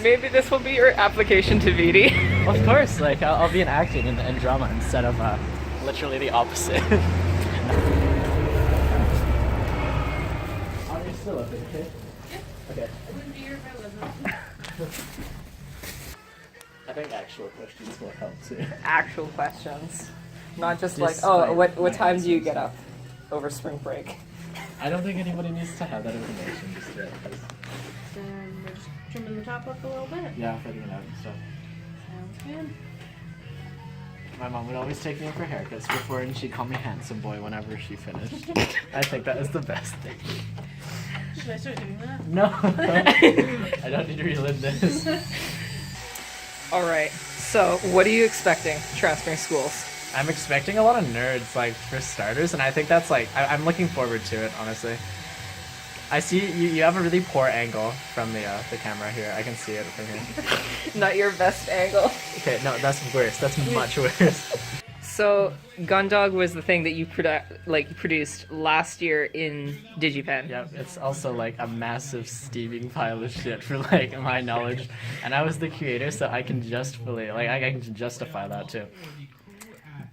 maybe this will be your application to VD. Of course, like I'll be in acting and drama instead of literally the opposite. Are you still up, okay? Yeah. Okay. I wouldn't be here if I wasn't. I think actual questions will help too. Actual questions. Not just like, Despite oh, what my time do you answers. get up over spring break? I don't think anybody needs to have that information just yet. 'Cause, Then we're just trimming the top up a little bit. yeah, figuring it out and stuff. Sounds good. My mom would always take me in for haircuts before, and she'd call me handsome boy whenever she finished. I think that is the best thing. Should I start doing that? No, I don't need to relive this. All right. So, what are you expecting transferring schools? I'm expecting a lot of nerds, like, for starters, and I think that's, like, I'm looking forward to it, honestly. I see you have a really poor angle from the camera here. I can see it from here. Not your best angle. Okay, no, that's worse. That's much worse. So, Gundog was the thing that you produced last year in DigiPen. Yep, it's also, like, a massive steaming pile of shit for, like, my knowledge. And I was the creator, so I can justly, like, I can justify that, too.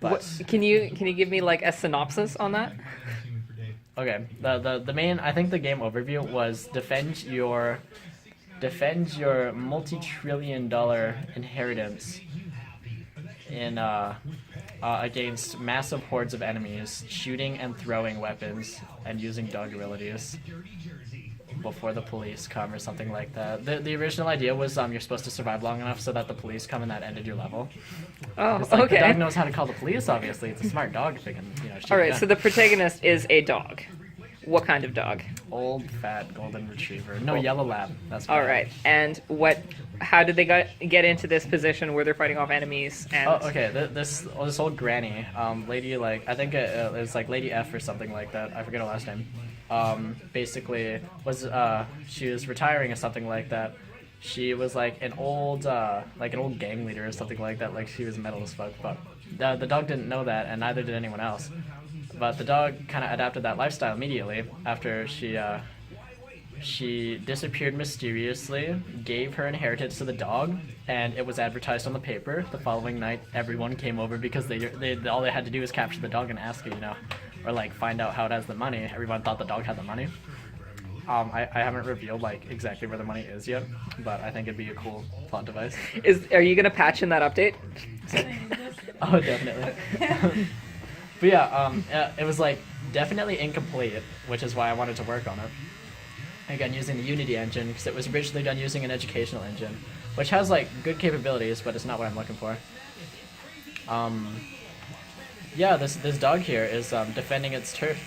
But... What, can you give me like a synopsis on that? Okay, the main, I think the game overview was defend your multi-trillion-dollar inheritance in against massive hordes of enemies, shooting and throwing weapons and using dog abilities before the police come or something like that. The original idea was you're supposed to survive long enough so that the police come and that ended your level. Oh, It's like okay. the dog knows how to call the police, obviously. It's a smart dog if it can, shoot All a right, gun. so the protagonist is a dog. What kind of dog? Old, fat, golden retriever. No, yellow lab. That's All fine. right, and how did they get into this position where they're fighting off enemies? And Oh, okay. This old granny, lady, like, I think it's like Lady F or something like that. I forget her last name. Basically was she was retiring or something like that. She was like an old gang leader or something like that. Like she was metal as fuck. But the dog didn't know that, and neither did anyone else. But the dog kind of adapted that lifestyle immediately after she disappeared mysteriously, gave her inheritance to the dog, and it was advertised on the paper. The following night, everyone came over because they all they had to do was capture the dog and ask it, or like find out how it has the money. Everyone thought the dog had the money. I haven't revealed like exactly where the money is yet, but I think it'd be a cool plot device. are you gonna patch in that update? Oh, definitely. But yeah, it was like definitely incomplete, which is why I wanted to work on it. Again, using the Unity engine, because it was originally done using an educational engine, which has like good capabilities, but it's not what I'm looking for. Yeah, this dog here is defending its turf,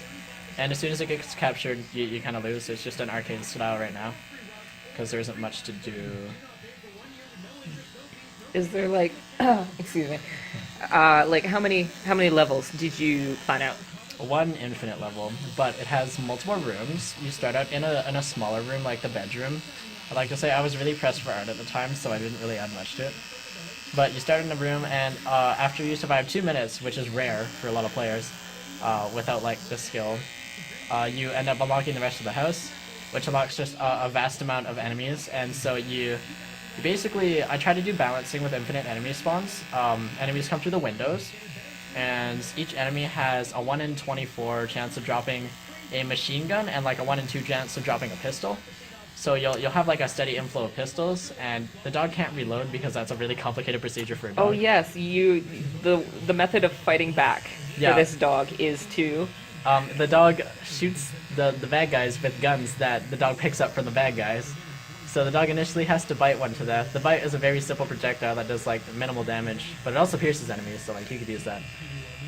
and as soon as it gets captured, you kind of lose. It's just an arcade style right now, because there isn't much to do. Is there like, excuse me, like how many levels did you plan out? One infinite level, but it has multiple rooms. You start out in a smaller room, like the bedroom. I like to say I was really pressed for art at the time, so I didn't really add much to it. But you start in a room, and after you survive 2 minutes, which is rare for a lot of players, without like the skill, you end up unlocking the rest of the house, which unlocks just a vast amount of enemies. And so you basically, I try to do balancing with infinite enemy spawns. Enemies come through the windows, and each enemy has a 1 in 24 chance of dropping a machine gun and like a 1 in 2 chance of dropping a pistol. So you'll have like a steady inflow of pistols, and the dog can't reload because that's a really complicated procedure for a dog. Oh yes, the method of fighting back for this dog is to... The dog shoots the bad guys with guns that the dog picks up from the bad guys. So the dog initially has to bite one to death. The bite is a very simple projectile that does like minimal damage, but it also pierces enemies, so like you could use that.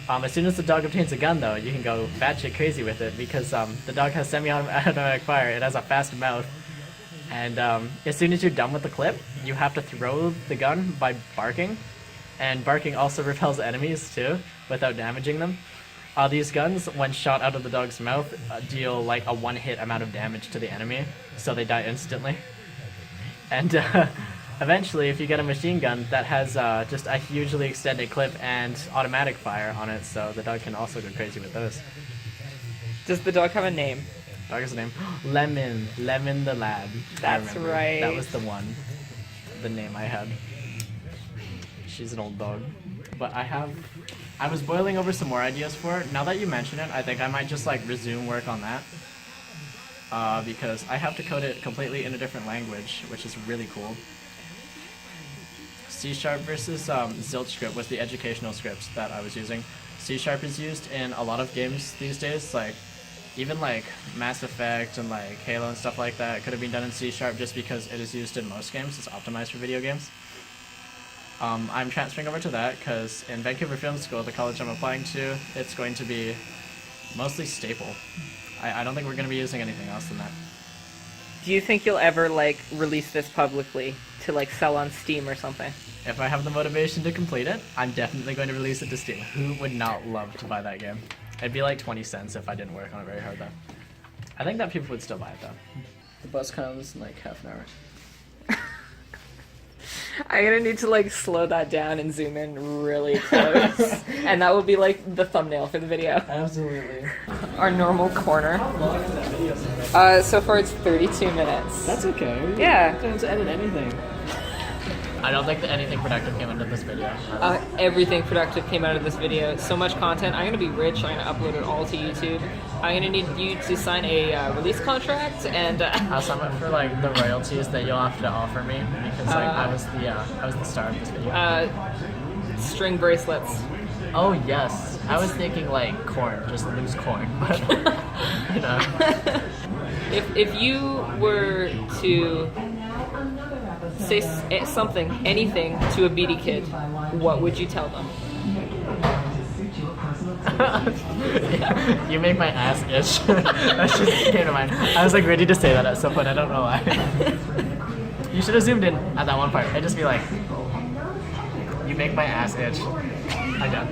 As soon as the dog obtains a gun though, you can go batshit crazy with it because the dog has semi-automatic fire. It has a fast mouth. And as soon as you're done with the clip, you have to throw the gun by barking. And barking also repels enemies too, without damaging them. These guns, when shot out of the dog's mouth, deal like a one-hit amount of damage to the enemy, so they die instantly. And eventually, if you get a machine gun, that has just a hugely extended clip and automatic fire on it, so the dog can also go crazy with those. Does the dog have a name? Dog has a name. Lemon the lab. That's right. That was the one. the name I had. She's an old dog. But I was boiling over some more ideas for it. Now that you mention it, I think I might just like resume work on that. Because I have to code it completely in a different language, which is really cool. C# versus Zilch script was the educational script that I was using. C# is used in a lot of games these days, like even like Mass Effect and like Halo and stuff like that. It could have been done in C# just because it is used in most games. It's optimized for video games. I'm transferring over to that because in Vancouver Film School, the college I'm applying to, it's going to be mostly staple. I don't think we're going to be using anything else than that. Do you think you'll ever like release this publicly to like sell on Steam or something? If I have the motivation to complete it, I'm definitely going to release it to Steam. Who would not love to buy that game? It'd be like 20 cents if I didn't work on it very hard though. I think that people would still buy it though. The bus comes in like half an hour. I'm gonna need to like slow that down and zoom in really close, and that will be like the thumbnail for the video. Absolutely. Our normal corner. How long is that video? So far it's 32 minutes. That's okay. Yeah. Don't edit anything. I don't think that anything productive came into this video. Everything productive came out of this video. So much content. I'm gonna be rich. I'm gonna upload it all to YouTube. I'm gonna need you to sign a release contract, and I'll sign up for like the royalties that you'll have to offer me because like I was the star of this video. String bracelets. Oh yes, I was thinking like corn, just loose corn, but you know. If you were to say something, anything to a BD kid, what would you tell them? You make my ass itch. That just came to mind. I was like ready to say that at some point. I don't know why. You should have zoomed in at that one part. I'd just be like, you make my ass itch. I'm done.